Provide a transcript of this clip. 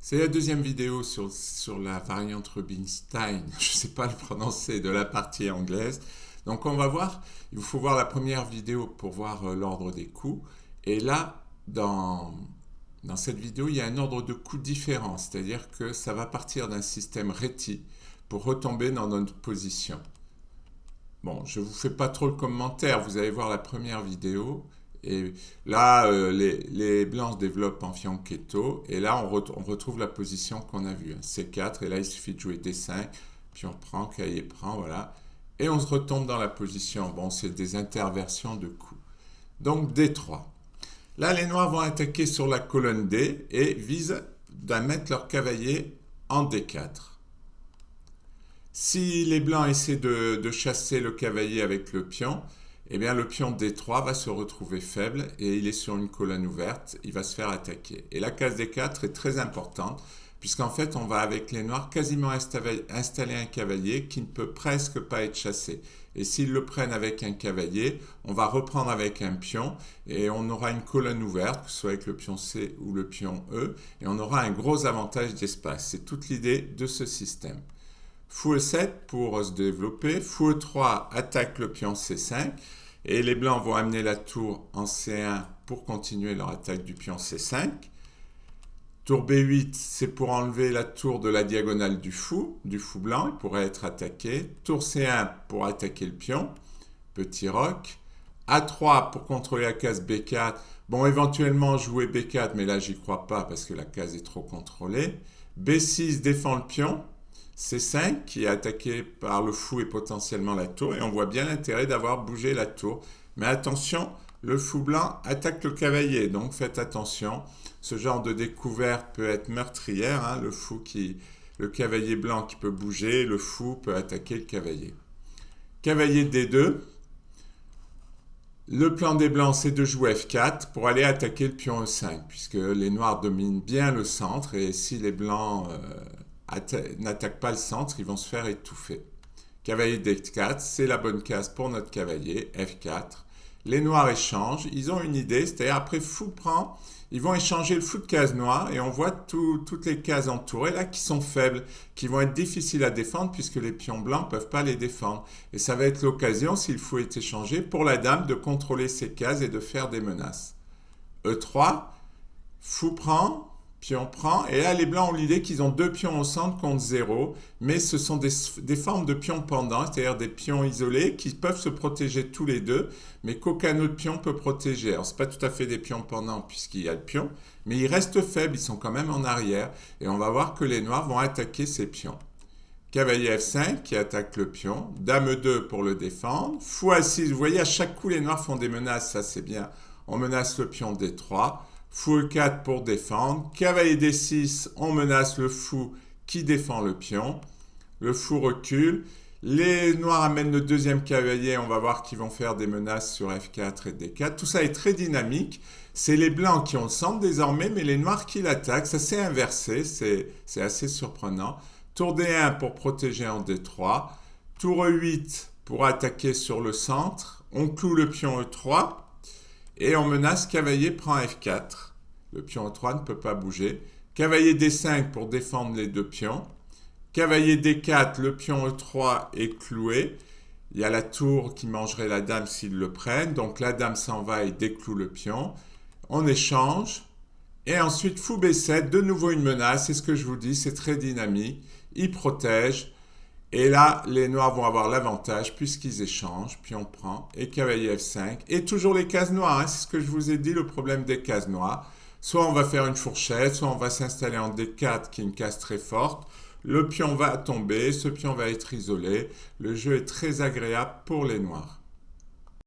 C'est la deuxième vidéo sur la variante Rubinstein, je ne sais pas le prononcer, de la partie anglaise. Donc on va voir, il vous faut voir la première vidéo pour voir l'ordre des coups. Et là, dans cette vidéo, il y a un ordre de coups différent, c'est-à-dire que ça va partir d'un système réti pour retomber dans notre position. Bon, je ne vous fais pas trop le commentaire, vous allez voir la première vidéo. Et là, les blancs se développent en fianchetto. Et là, on retrouve la position qu'on a vue. C4, et là, il suffit de jouer D5. Puis on prend, cahier prend, voilà. Et on se retombe dans la position. Bon, c'est des interversions de coups. Donc D3. Là, les noirs vont attaquer sur la colonne D et visent à mettre leur cavalier en D4. Si les blancs essaient de chasser le cavalier avec le pion, eh bien le pion D3 va se retrouver faible et il est sur une colonne ouverte, il va se faire attaquer. Et la case D4 est très importante, puisqu'en fait on va avec les noirs quasiment installer un cavalier qui ne peut presque pas être chassé. Et s'ils le prennent avec un cavalier, on va reprendre avec un pion et on aura une colonne ouverte, que ce soit avec le pion C ou le pion E, et on aura un gros avantage d'espace. C'est toute l'idée de ce système. Fou E7 pour se développer, Fou E3 attaque le pion C5 et les blancs vont amener la tour en C1 pour continuer leur attaque du pion C5. Tour B8, c'est pour enlever la tour de la diagonale du fou blanc, il pourrait être attaqué. Tour C1 pour attaquer le pion, petit roc. A3 pour contrôler la case B4. Bon, éventuellement jouer B4, mais là j'y crois pas parce que la case est trop contrôlée. B6 défend le pion. C5 qui est attaqué par le fou et potentiellement la tour. Et on voit bien l'intérêt d'avoir bougé la tour. Mais attention, le fou blanc attaque le cavalier. Donc faites attention. Ce genre de découverte peut être meurtrière. Hein, le cavalier blanc qui peut bouger, le fou peut attaquer le cavalier. Cavalier D2. Le plan des blancs, c'est de jouer F4 pour aller attaquer le pion E5. Puisque les noirs dominent bien le centre. Et si les blancs n'attaquent pas le centre, ils vont se faire étouffer. Cavalier D4, c'est la bonne case pour notre cavalier, F4. Les noirs échangent, ils ont une idée, c'est-à-dire après fou prend, ils vont échanger le fou de case noire et on voit toutes les cases entourées là qui sont faibles, qui vont être difficiles à défendre puisque les pions blancs ne peuvent pas les défendre. Et ça va être l'occasion, si le fou est échangé, pour la dame de contrôler ces cases et de faire des menaces. E3, fou prend, pion prend, et là les blancs ont l'idée qu'ils ont deux pions au centre contre 0, mais ce sont des formes de pions pendants, c'est-à-dire des pions isolés qui peuvent se protéger tous les deux, mais qu'aucun autre pion peut protéger. Alors c'est pas tout à fait des pions pendants puisqu'il y a le pion, mais ils restent faibles, ils sont quand même en arrière, et on va voir que les noirs vont attaquer ces pions. Cavalier F5 qui attaque le pion, Dame E2 pour le défendre, Fou A6, vous voyez à chaque coup les noirs font des menaces, ça c'est bien, on menace le pion D3, Fou E4 pour défendre. Cavalier D6, on menace le fou qui défend le pion. Le fou recule. Les noirs amènent le deuxième cavalier. On va voir qu'ils vont faire des menaces sur F4 et D4. Tout ça est très dynamique. C'est les blancs qui ont le centre désormais, mais les noirs qui l'attaquent. Ça s'est inversé. C'est assez surprenant. Tour D1 pour protéger en D3. Tour E8 pour attaquer sur le centre. On cloue le pion E3. Et on menace cavalier prend F4. Le pion E3 ne peut pas bouger. Cavalier D5 pour défendre les deux pions. Cavalier D4, le pion E3 est cloué. Il y a la tour qui mangerait la dame s'ils le prennent. Donc la dame s'en va et décloue le pion. On échange. Et ensuite, fou B7, de nouveau une menace. C'est ce que je vous dis, c'est très dynamique. Il protège. Et là, les noirs vont avoir l'avantage puisqu'ils échangent, puis on prend, et cavalier F5, et toujours les cases noires, hein, c'est ce que je vous ai dit, le problème des cases noires. Soit on va faire une fourchette, soit on va s'installer en D4, qui est une case très forte, le pion va tomber, ce pion va être isolé, le jeu est très agréable pour les noirs.